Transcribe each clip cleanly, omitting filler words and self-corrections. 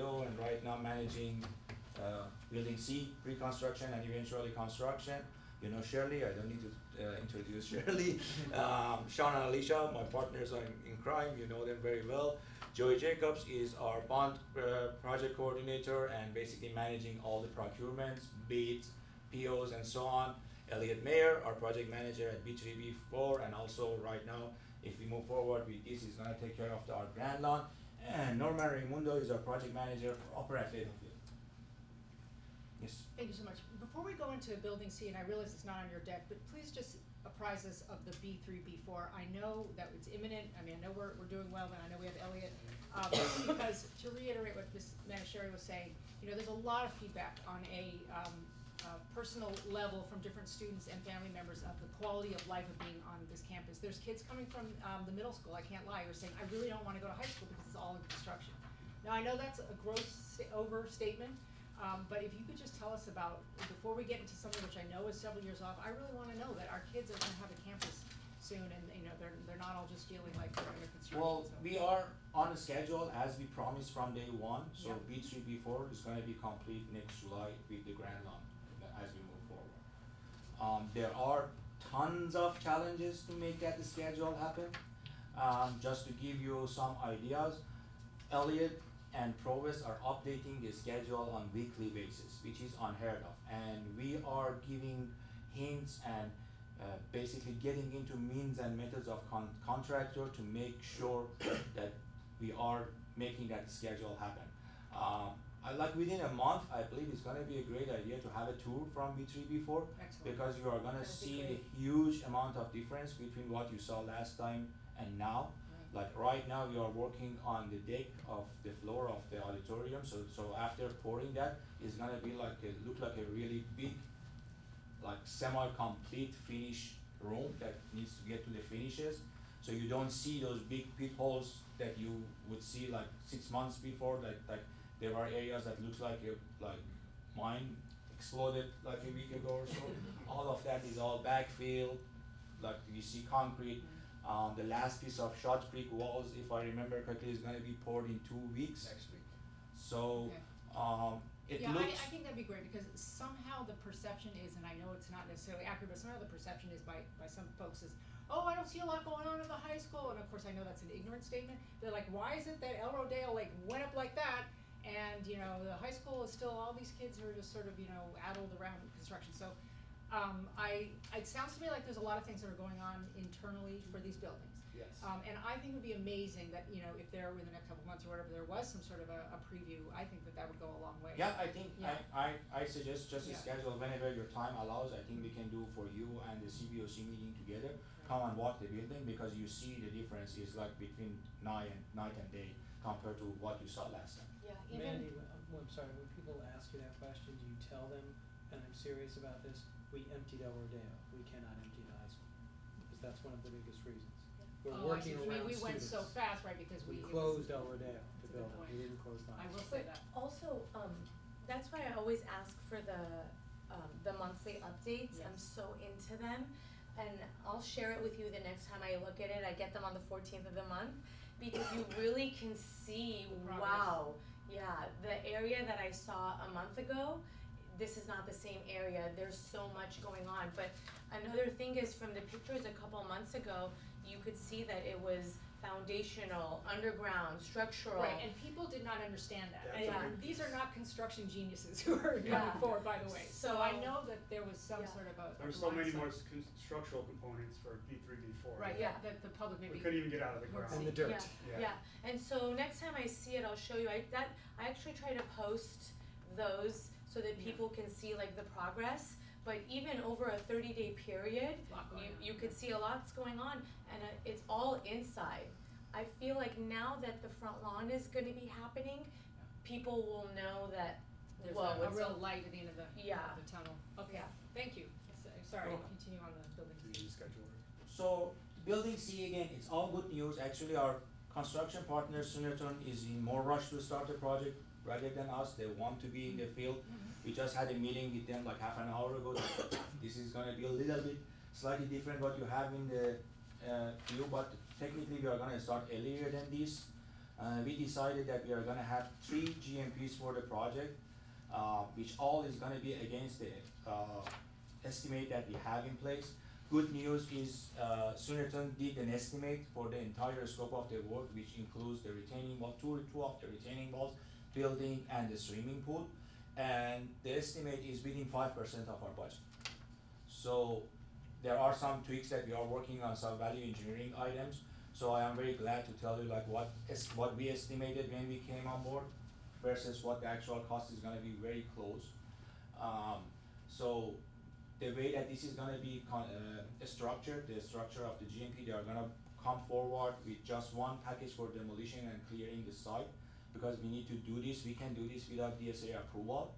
do, and right now managing building C, pre-construction and eventually construction. You know Shirley, I don't need to introduce Shirley. Sean and Alicia, my partners are in crime, you know them very well. Joey Jacobs is our bond project coordinator and basically managing all the procurements, bids, POs, and so on. Elliot Mayer, our project manager at B3B4, and also right now, if we move forward with this, he's gonna take care of our Grand Lawn. And Norman Raimundo is our project manager for Upper Athletic Field. Yes. Thank you so much. Before we go into Building C, and I realize it's not on your deck, but please just apprise us of the B3, B4. I know that it's imminent. I mean, I know we're doing well, and I know we have Elliot. Because to reiterate what Ms. Manisheri was saying, you know, there's a lot of feedback on a personal level from different students and family members of the quality of life of being on this campus. There's kids coming from the middle school, I can't lie, who are saying, I really don't want to go to high school because it's all in construction. Now, I know that's a gross overstatement, but if you could just tell us about, before we get into something which I know is several years off, I really want to know that our kids are going to have a campus soon, and you know they're not all just feeling like they're under construction. Well, so. we are on a schedule as we promised from day one. So Yep. B3, B4 is going to be complete next July with the Grand Lawn as we move forward. There are tons of challenges to make that schedule happen. Just to give you some ideas, Elliot and Provost are updating the schedule on weekly basis, which is unheard of. And we are giving hints and basically getting into means and methods of contractor to make sure that we are making that schedule happen. Like within a month, I believe it's gonna be a great idea to have a tour from B3, B4. Excellent. Because you are gonna That'd be see the great. huge amount of difference between what you saw last time and now. Right. Like right now, we are working on the deck of the floor of the auditorium, so after pouring that, it's gonna be like look like a really big, like semi-complete finished room that needs to get to the finishes. So you don't see those big pit holes that you would see like 6 months before. Like there are areas that looks like mine exploded like a week ago or so. All of that is all backfilled. Like you see concrete. The last piece of shot brick walls, if I remember correctly, is going to be poured in 2 weeks. Next week. So it Yeah, looks. I think that'd be great, because somehow the perception is, and I know it's not necessarily accurate, but somehow the perception is by some folks is, oh, I don't see a lot going on in the high school, and of course I know that's an ignorant statement. They're like, why is it that El Rodeo like went up like that, and you know the high school is still all these kids who are just sort of addled around construction. So it sounds to me like there's a lot of things that are going on internally for these buildings. Yes. And I think it would be amazing that, if there, in the next couple of months or whatever, there was some sort of a preview, I think that would go a long way. Yeah, I think Yeah. I suggest just Yeah. schedule whenever your time allows. I think we can do for you and the CBOC meeting together. Come and walk the building, because you see the difference is like between night and day compared to what you saw last time. Yeah, even. Mandy, I'm sorry, when people ask you that question, do you tell them, and I'm serious about this, we emptied El Rodeo, we cannot empty the high school? Because that's one of the biggest reasons. We're Oh, I working see. around We went so students. fast, right, because We it was- closed El Rodeo, That's the a good building, point. we didn't close the high I will school. say But that. also, that's why I always ask for the monthly updates. Yes. I'm so into them. And I'll share it with you the next time I look at it. I get them on the 14th of the month, because you really can see, Progress. wow, yeah, the area that I saw a month ago, this is not the same area. There's so much going on. But another thing is, from the pictures a couple months ago, you could see that it was foundational, underground, structural. Right, and people did not understand that. That's a And big these piece. are not construction geniuses who are Yeah. coming forward, by the way. So I So- know that there was some Yeah. sort of a There's so many more blindsided- structural components for B3, B4. Right, Yeah. that the public maybe. We couldn't even get out of the weren't ground. In the seeing. dirt. Yeah, Yeah. and so next time I see it, I'll show you. I actually try to post those so that Yeah. people can see like the progress. But even over a 30-day period, Lot going on. you could see a lot's going on, and it's all inside. I feel like now that the front lawn is going to be happening, people will know that. There's whoa, a it's real light at the end of Yeah. the tunnel. Okay, Yeah. thank you. Sorry, Okay. continue on the building. To use schedule. So building C again, it's all good news. Actually, our construction partner Sunerton is in more rush to start the project rather than us. They want to be in the field. We just had a meeting with them like half an hour ago. This is gonna be a little bit slightly different what you have in the view, but technically we are gonna start earlier than this. We decided that we are gonna have 3 GMPs for the project, which all is gonna be against the estimate that we have in place. Good news is Sunerton did an estimate for the entire scope of the work, which includes the retaining wall, two of the retaining walls, building, and the swimming pool. And the estimate is within 5% of our budget. So there are some tweaks that we are working on, some value engineering items. So I am very glad to tell you like what we estimated when we came on board versus what the actual cost is gonna be very close. So the way that this is gonna be structured, the structure of the GMP, they are gonna come forward with just one package for demolition and clearing the site. Because we need to do this, we can do this without DSA approval.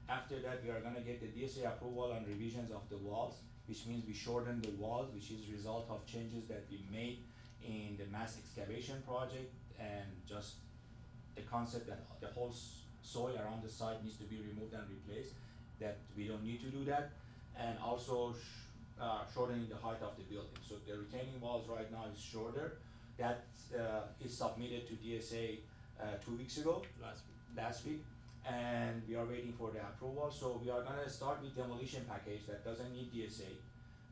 After that, we are gonna get the DSA approval on revisions of the walls, which means we shorten the walls, which is result of changes that we made in the mass excavation project, and just the concept that the whole soil around the site needs to be removed and replaced, that we don't need to do that. And also shortening the height of the building. So the retaining walls right now is shorter. That is submitted to DSA 2 weeks ago. Last week. And we are waiting for the approval. So we are gonna start with demolition package that doesn't need DSA.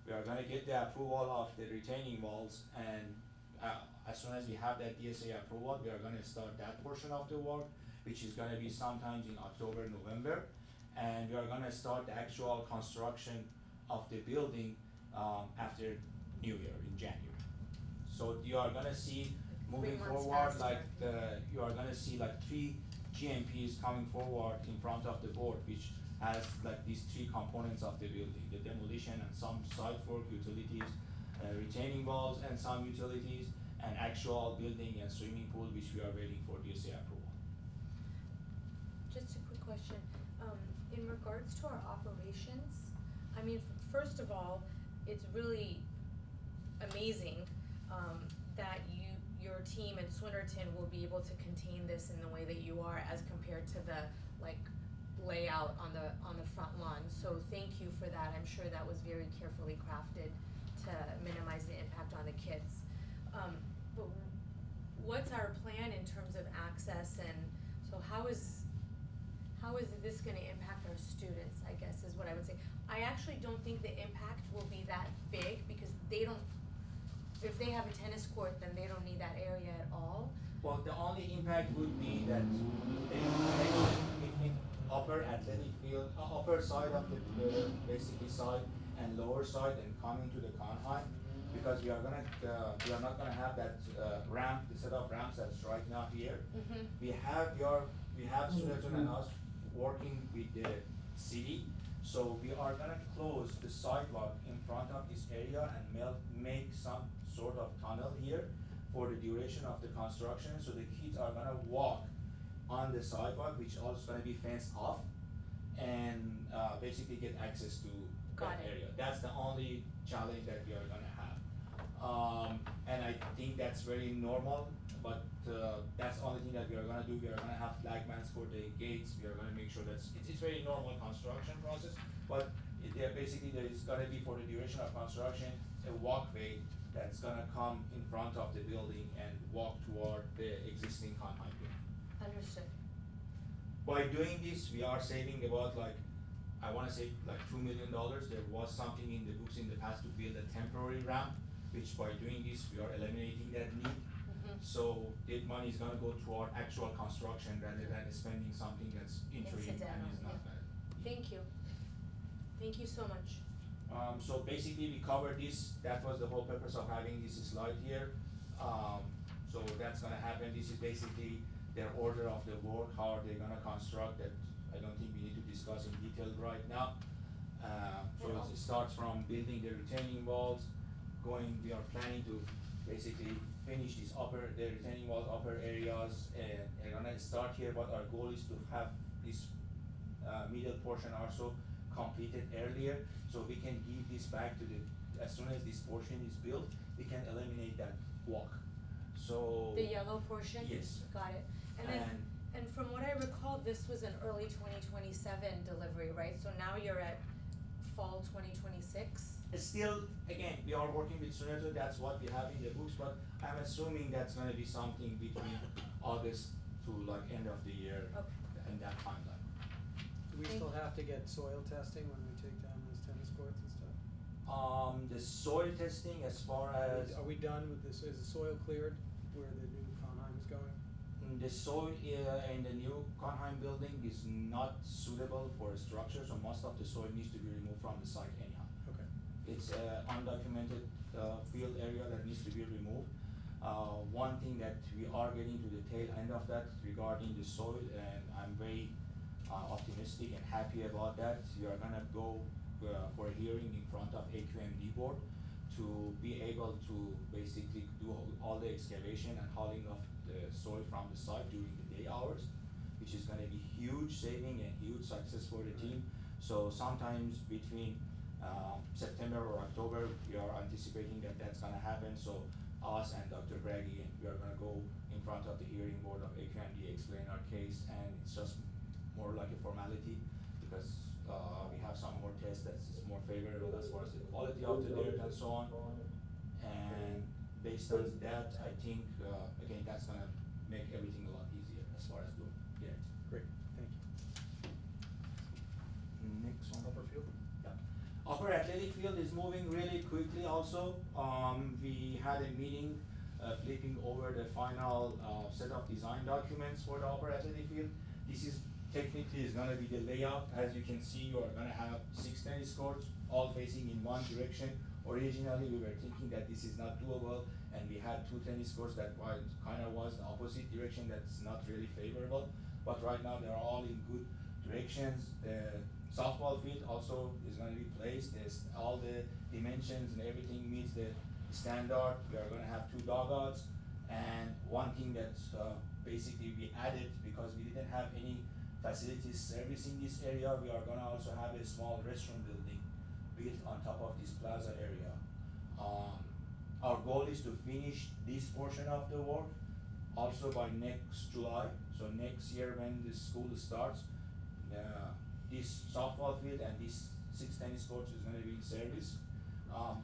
We are gonna get the approval of the retaining walls, and as soon as we have that DSA approval, we are gonna start that portion of the work, which is gonna be sometimes in October, November. And we are gonna start the actual construction of the building after New Year in January. So you are gonna see moving 3 months forward, faster. like you are gonna see like 3 GMPs coming forward in front of the board, which has like these 3 components of the building: the demolition and some site work, utilities, retaining walls and some utilities, and actual building and swimming pool, which we are waiting for DSA approval. Just a quick question, in regards to our operations, I mean, first of all, it's really amazing, that your team at Swinnerton will be able to contain this in the way that you are as compared to the, like, layout on the front lawn, so thank you for that, I'm sure that was very carefully crafted to minimize the impact on the kids. But what's our plan in terms of access, and so how is this gonna impact our students, I guess is what I would say. I actually don't think the impact will be that big, because if they have a tennis court, then they don't need that area at all. Well, the only impact would be that the connection between upper athletic field, upper side of the basically side and lower side, and coming to the Conheim, because we are not gonna have that ramp, the set of ramps that's right now here. Mm-hmm. We have Sunerton and us working with the city, so we are gonna close the sidewalk in front of this area and make some sort of tunnel here for the duration of the construction, so the kids are gonna walk on the sidewalk, which also gonna be fenced off, and basically get access to Got that it. area. That's the only challenge that we are gonna have. And I think that's very normal, but that's the only thing that we are gonna do. We are gonna have flagmans for the gates. We are gonna make sure it's very normal construction process, but basically there is gonna be, for the duration of construction, a walkway that's gonna come in front of the building and walk toward the existing Conheim building. Understood. By doing this, we are saving about I wanna say $2 million. There was something in the books in the past to build a temporary ramp, which by doing this, we are eliminating that need. Mm-hmm. So that money is gonna go toward actual construction rather than spending something that's interim and Incidental, is not yeah. valid. Thank you. Thank you so much. So basically we covered this, that was the whole purpose of having this slide here. So that's gonna happen, this is basically their order of the work, how are they gonna construct that. I don't think we need to discuss in detail right now. So it starts from building the retaining walls, we are planning to basically finish the retaining wall upper areas, and we're gonna start here, but our goal is to have this middle portion also completed earlier, so we can give this back to as soon as this portion is built, we can eliminate that walk. So. The yellow portion? Yes. Got it. And from what I recall, this was an early 2027 delivery, right? So now you're at fall 2026? Still, again, we are working with Sunerton, that's what we have in the books, but I'm assuming that's gonna be something between August to like end of the year Okay. in that timeline. Do we Thank still you. have to get soil testing when we take down those tennis courts and stuff? The soil testing as far as Are we done with this, is the soil cleared where the new Conheim is going? the soil in the new Conheim building is not suitable for a structure, so most of the soil needs to be removed from the site anyhow. Okay. It's a undocumented field area that needs to be removed. One thing that we are getting to the tail end of that regarding the soil, and I'm very optimistic and happy about that. We are gonna go for a hearing in front of AQMD board to be able to basically do all the excavation and hauling of the soil from the site during the day hours, which is gonna be huge saving and huge success for the team. So sometimes between September or October, we are anticipating that that's gonna happen, so us and Dr. Braggy, and we are gonna go in front of the hearing board of AQMD, explain our case, and it's just more like a formality, because we have some more tests that's more favorable as far as the quality of the dirt and so on. And based on that, I think, again, that's gonna make everything a lot easier as far as doing it. Great, thank you. Next one. Upper field? Yeah. Upper athletic field is moving really quickly also. We had a meeting, flipping over the final, set of design documents for the upper athletic field. This is technically is gonna be the layout. As you can see, you are gonna have 6 tennis courts, all facing in one direction. Originally, we were thinking that this is not doable, and we had 2 tennis courts that kinda was the opposite direction, that's not really favorable. But right now, they're all in good directions. The softball field also is gonna be placed, there's all the dimensions and everything meets the standard. We are gonna have 2 dugouts, and one thing that's basically we added, because we didn't have any facilities servicing this area, we are gonna also have a small restroom building built on top of this plaza area. Our goal is to finish this portion of the work also by next July. So next year when the school starts, this softball field and this 6 tennis courts is gonna be in service.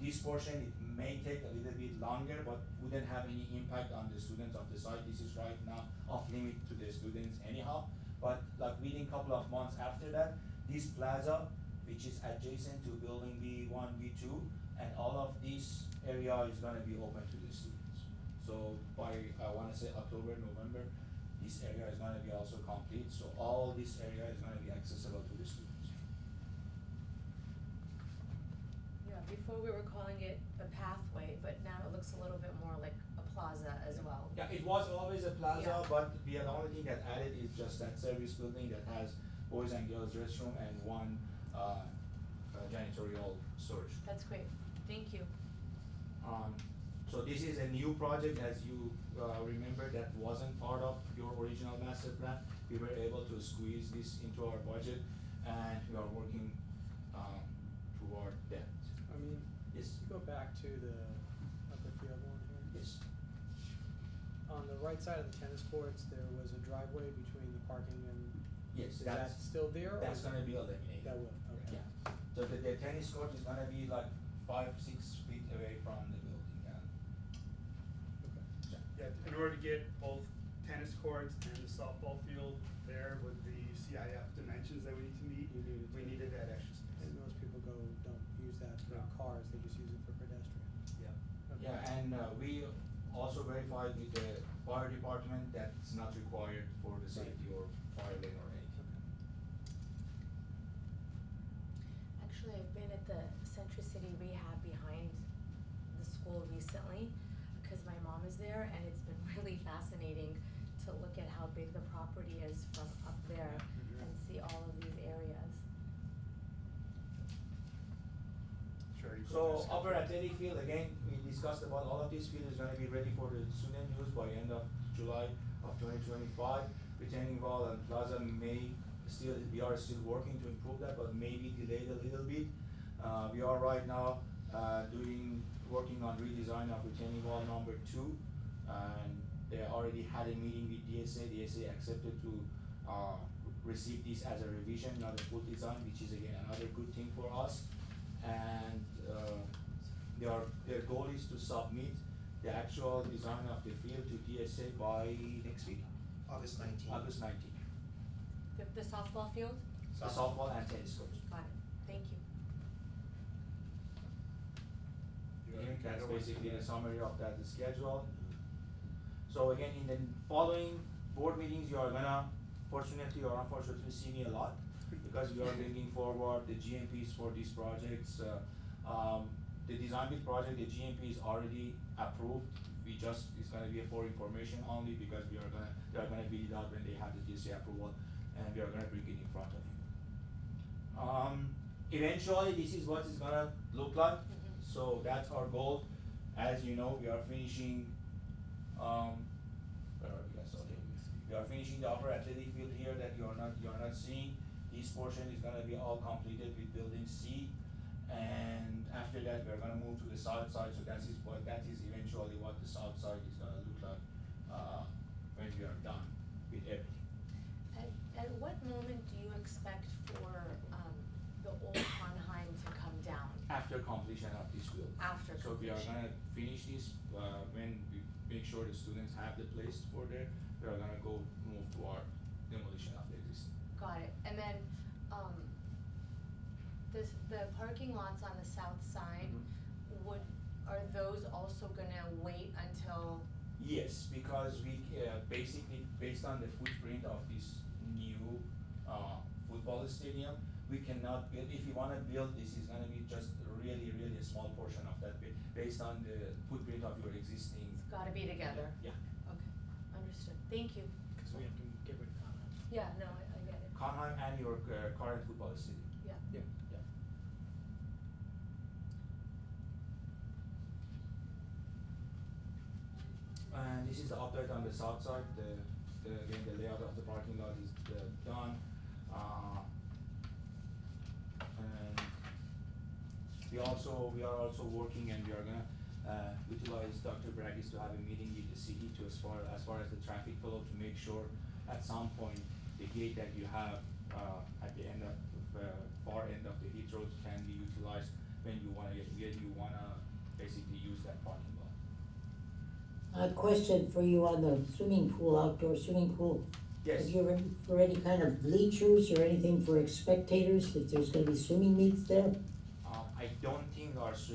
This portion, it may take a little bit longer, but wouldn't have any impact on the students of the site. This is right now off limit to the students anyhow. But like within couple of months after that, this plaza, which is adjacent to building B1, B2, and all of this area is gonna be open to the students. So by, I wanna say October, November, this area is gonna be also complete, so all this area is gonna be accessible to the students. Yeah, before we were calling it a pathway, but now it looks a little bit more like a plaza as well. Yeah, it was always a plaza, Yeah. but the only thing that added is just that service building that has boys and girls restroom and one, janitorial storage. That's great, thank you. So this is a new project, as you, remember, that wasn't part of your original master plan. We were able to squeeze this into our budget, and we are working, toward that. I mean, Yes, go back to the upper field one here. yes. On the right side of the tennis courts, there was a driveway between the parking and, Yes, is that that's, still there? or that's is- gonna be eliminated. That will, okay. Yeah, so the tennis court is gonna be like 5-6 feet away from the building, yeah. Okay. Yeah, in order to get both tennis courts and the softball field there with the CIF dimensions that we need to meet, You needed we to- needed that extra And space. most people don't use that for No. cars, they just use it for pedestrians. Yeah. Okay. Yeah, and we also verified with the fire department that it's not required for the safety or fire lane or anything. Actually, I've been at the Century City Rehab behind the school recently, because my mom is there, and it's been really fascinating to look at how big the property is from up there Mhm. and see all of these areas. Sure. you So go there. upper athletic field, again, we discussed about all of this field is gonna be ready for the student use by end of July of 2025. Retaining wall and plaza may still, we are still working to improve that, but maybe delayed a little bit. We are right now, working on redesign of retaining wall number 2. And they already had a meeting with DSA. DSA accepted to, receive this as a revision, not a full design, which is again another good thing for us. And their goal is to submit the actual design of the field to DSA by next week. August 19th. August 19th. The softball field? The softball and tennis courts. Got it, thank you. That's basically the summary of that schedule. So again, in the following board meetings, you are gonna, fortunately or unfortunately, see me a lot, because we are bringing forward the GMPs for these projects. The design build project, the GMP is already approved. We just, it's gonna be for information only, because they are gonna build it out when they have the DCA approval, and we are gonna bring it in front of you. Eventually, this is what it's gonna look like. So that's our goal. As you know, we are finishing, where are we? Yes, okay. We are finishing the upper athletic field here that you are not seeing. This portion is gonna be all completed with building C. And after that, we are gonna move to the south side, so that is eventually what the south side is gonna look like, when we are done with everything. At what moment do you expect for, the old Honheim to come down? After completion of this build. After So we are completion. gonna finish this, when we make sure the students have the place for there, we are gonna go move to our demolition of the existing. Got it, and then, the parking lots on the south side, are those also gonna wait until? Yes, because we, basically, based on the footprint of this new, football stadium, we cannot build, if you wanna build, this is gonna be just really, really a small portion of that bit, based on the footprint of your existing. It's gotta be together. Yeah. Okay, understood, thank you. Cause we have to get rid of Conrad. Yeah, no, I get it. Conheim and your, current football stadium. Yeah. Yeah. Yeah. And this is the update on the south side, again, the layout of the parking lot is, done. And we are also working, and we are gonna, utilize Dr. Braggis to have a meeting with the city to as far as the traffic flow, to make sure at some point, the gate that you have, at the end of, far end of the Heath Road can be utilized when you wanna basically use that parking lot. A question for you on the swimming pool, outdoor swimming pool. Yes. Have you ever, for any kind of bleachers or anything for spectators, if there's gonna be swimming meets there? I don't think our